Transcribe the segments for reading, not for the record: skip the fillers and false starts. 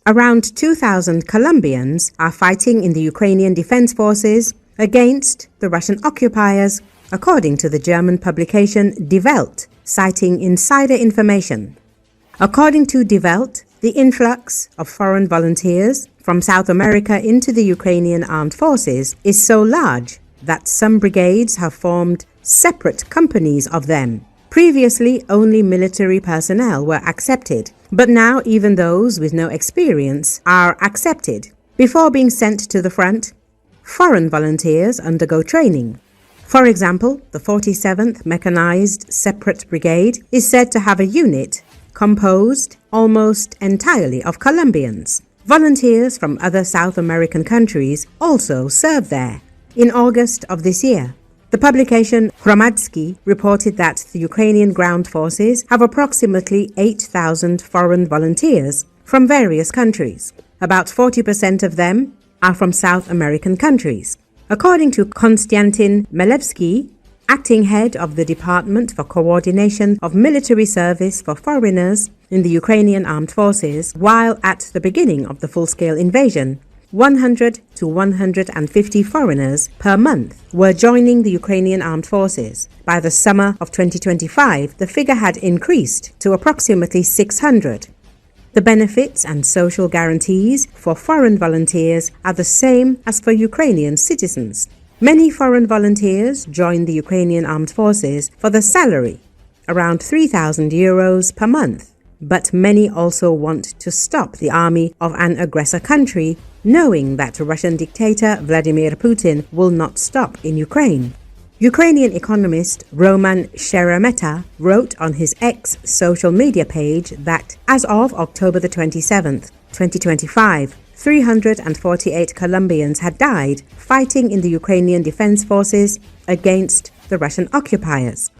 Around 2,000 Colombians are fighting in the Ukrainian Defense Forces against the Russian occupiers, according to the German publication Die Welt, citing insider information. According to Die Welt, the influx of foreign volunteers from South America into the Ukrainian Armed Forces is so large that some brigades have formed separate companies of them. Previously, only military personnel were accepted, but now even those with no experience are accepted. Before being sent to the front, foreign volunteers undergo training. For example, the 47th Mechanized Separate Brigade is said to have a unit composed almost entirely of Colombians. Volunteers from other South American countries also serve there. In August of this year, the publication Hromadski reported that the Ukrainian ground forces have approximately 8,000 foreign volunteers from various countries. About 40% of them are from South American countries. According to Konstantin Melevsky, acting head of the Department for Coordination of Military Service for Foreigners in the Ukrainian Armed Forces, while at the beginning of the full-scale invasion, 100 to 150 foreigners per month were joining the Ukrainian Armed Forces. By the summer of 2025, the figure had increased to approximately 600. The benefits and social guarantees for foreign volunteers are the same as for Ukrainian citizens. Many foreign volunteers join the Ukrainian Armed Forces for the salary, around 3,000 euros per month. But many also want to stop the army of an aggressor country, knowing that Russian dictator Vladimir Putin will not stop in Ukraine. Ukrainian economist Roman Sheremeta wrote on his X social media page that as of October the 27th, 2025, 348 Colombians had died fighting in the Ukrainian Defense Forces against the Russian occupiers.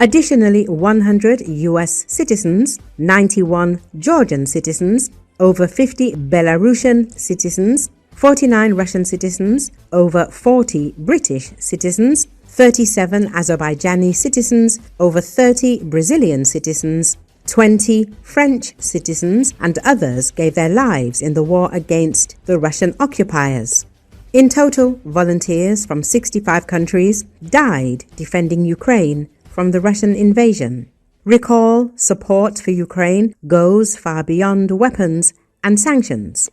Additionally, 100 US citizens, 91 Georgian citizens, over 50 Belarusian citizens, 49 Russian citizens, over 40 British citizens, 37 Azerbaijani citizens, over 30 Brazilian citizens, 20 French citizens and others gave their lives in the war against the Russian occupiers. In total, volunteers from 65 countries died defending Ukraine from the Russian invasion. Recall, support for Ukraine goes far beyond weapons and sanctions.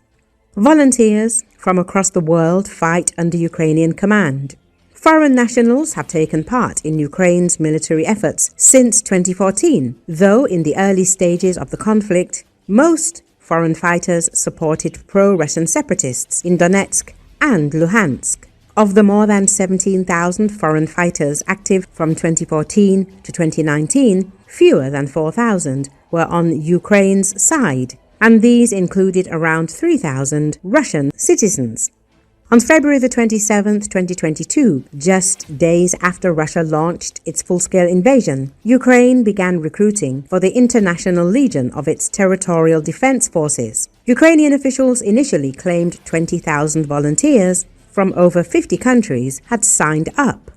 Volunteers from across the world fight under Ukrainian command. Foreign nationals have taken part in Ukraine's military efforts since 2014, though in the early stages of the conflict, most foreign fighters supported pro-Russian separatists in Donetsk and Luhansk. Of the more than 17,000 foreign fighters active from 2014 to 2019, fewer than 4,000 were on Ukraine's side, and these included around 3,000 Russian citizens. On February the 27th, 2022, just days after Russia launched its full-scale invasion, Ukraine began recruiting for the International Legion of its Territorial Defense Forces. Ukrainian officials initially claimed 20,000 volunteers from over 50 countries had signed up.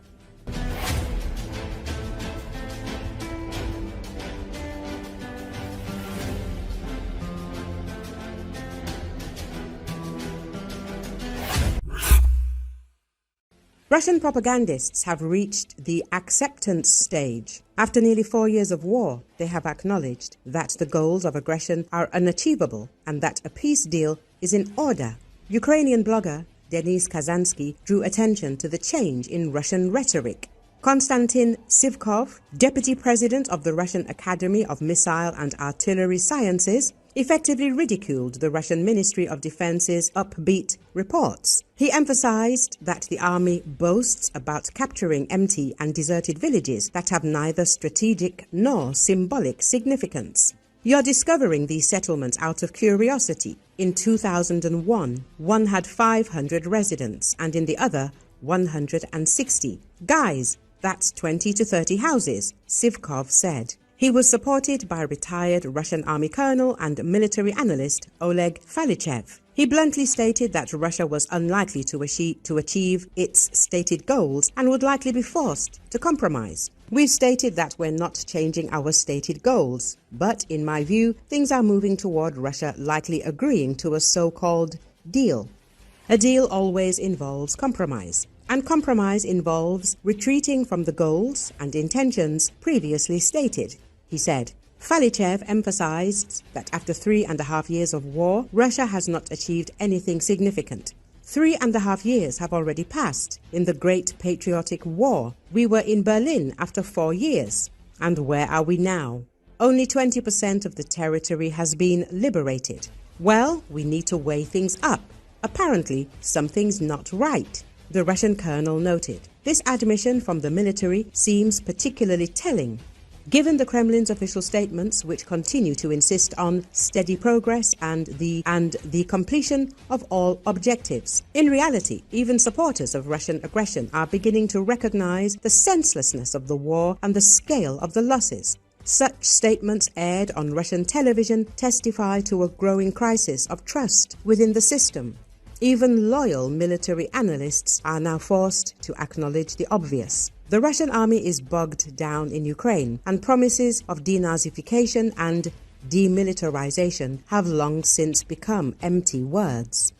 Russian propagandists have reached the acceptance stage. After nearly 4 years of war, they have acknowledged that the goals of aggression are unachievable and that a peace deal is in order. Ukrainian blogger Denis Kazansky drew attention to the change in Russian rhetoric. Konstantin Sivkov, deputy president of the Russian Academy of Missile and Artillery Sciences, effectively ridiculed the Russian Ministry of Defense's upbeat reports. He emphasized that the army boasts about capturing empty and deserted villages that have neither strategic nor symbolic significance. You're discovering these settlements out of curiosity. In 2001, one had 500 residents and in the other 160. Guys, that's 20 to 30 houses, Sivkov said. He was supported by retired Russian Army Colonel and military analyst Oleg Falichev. He bluntly stated that Russia was unlikely to achieve its stated goals and would likely be forced to compromise. We've stated that we're not changing our stated goals, but in my view, things are moving toward Russia likely agreeing to a so-called deal. A deal always involves compromise, and compromise involves retreating from the goals and intentions previously stated, he said. Falichev emphasized that after 3.5 years of war, Russia has not achieved anything significant. 3.5 years have already passed in the Great Patriotic War. We were in Berlin after 4 years. And where are we now? Only 20% of the territory has been liberated. Well, we need to weigh things up. Apparently, something's not right, the Russian colonel noted. This admission from the military seems particularly telling, given the Kremlin's official statements, which continue to insist on steady progress and the completion of all objectives. In reality, even supporters of Russian aggression are beginning to recognize the senselessness of the war and the scale of the losses. Such statements aired on Russian television testify to a growing crisis of trust within the system. Even loyal military analysts are now forced to acknowledge the obvious. The Russian army is bogged down in Ukraine, and promises of denazification and demilitarization have long since become empty words.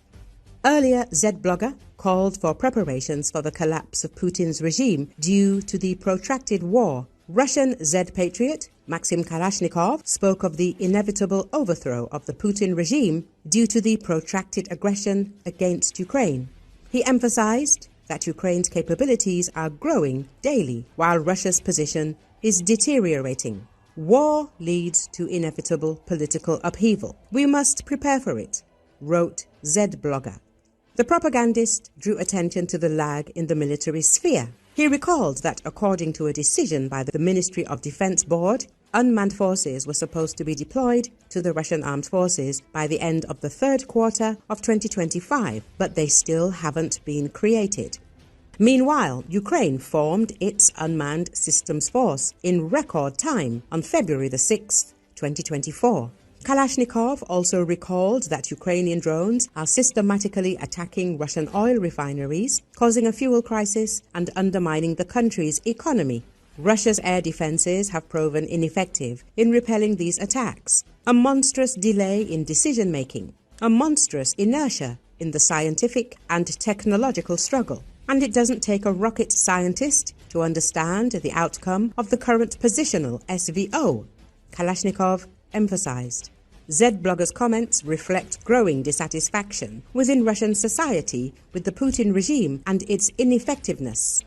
Earlier, Z-blogger called for preparations for the collapse of Putin's regime due to the protracted war. Russian Z-patriot Maxim Kalashnikov spoke of the inevitable overthrow of the Putin regime due to the protracted aggression against Ukraine. He emphasized that Ukraine's capabilities are growing daily, while Russia's position is deteriorating. War leads to inevitable political upheaval. We must prepare for it, wrote Z-blogger. The propagandist drew attention to the lag in the military sphere. He recalled that according to a decision by the Ministry of Defense Board, unmanned forces were supposed to be deployed to the Russian Armed Forces by the end of the third quarter of 2025, but they still haven't been created. Meanwhile, Ukraine formed its Unmanned Systems Force in record time on February the 6th, 2024. Kalashnikov also recalled that Ukrainian drones are systematically attacking Russian oil refineries, causing a fuel crisis and undermining the country's economy. Russia's air defenses have proven ineffective in repelling these attacks. A monstrous delay in decision-making, a monstrous inertia in the scientific and technological struggle. And it doesn't take a rocket scientist to understand the outcome of the current positional SVO, Kalashnikov emphasized. Z-blogger's comments reflect growing dissatisfaction within Russian society with the Putin regime and its ineffectiveness.